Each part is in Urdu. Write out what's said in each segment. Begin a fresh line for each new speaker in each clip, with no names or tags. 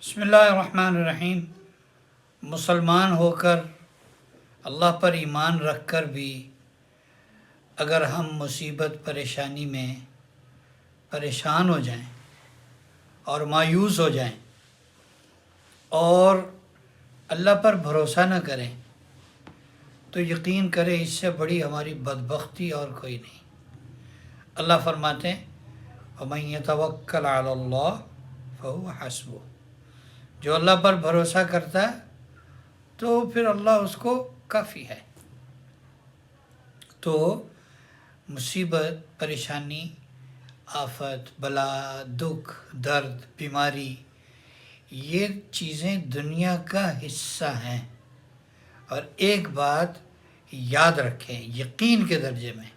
بسم اللہ الرحمن الرحیم۔ مسلمان ہو کر اللہ پر ایمان رکھ کر بھی اگر ہم مصیبت پریشانی میں پریشان ہو جائیں اور مایوس ہو جائیں اور اللہ پر بھروسہ نہ کریں تو یقین کرے اس سے بڑی ہماری بدبختی اور کوئی نہیں۔ اللہ فرماتے ہیں وَمَن يَتَوَكَّلْ عَلَى اللَّهِ فَهُوَ حَسْبُهُ، جو اللہ پر بھروسہ کرتا ہے تو پھر اللہ اس کو کافی ہے۔ تو مصیبت، پریشانی، آفت، بلا، دکھ، درد، بیماری، یہ چیزیں دنیا کا حصہ ہیں۔ اور ایک بات یاد رکھیں یقین کے درجے میں،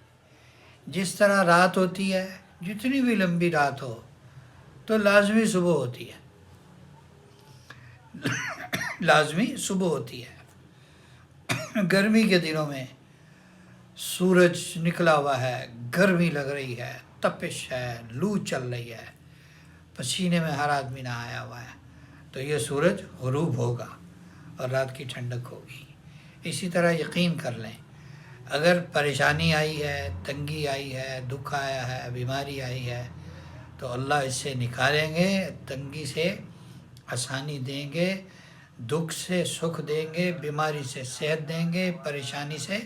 جس طرح رات ہوتی ہے، جتنی بھی لمبی رات ہو تو لازمی صبح ہوتی ہے، لازمی صبح ہوتی ہے۔ گرمی کے دنوں میں سورج نکلا ہوا ہے، گرمی لگ رہی ہے، تپش ہے، لو چل رہی ہے، پسینے میں ہر آدمی نہایا ہوا ہے، تو یہ سورج غروب ہوگا اور رات کی ٹھنڈک ہوگی۔ اسی طرح یقین کر لیں اگر پریشانی آئی ہے، تنگی آئی ہے، دکھ آیا ہے، بیماری آئی ہے تو اللہ اس سے نکالیں گے، تنگی سے آسانی دیں گے، دکھ سے سکھ دیں گے، بیماری سے صحت دیں گے، پریشانی سے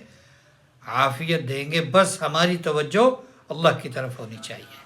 عافیت دیں گے۔ بس ہماری توجہ اللہ کی طرف ہونی چاہیے۔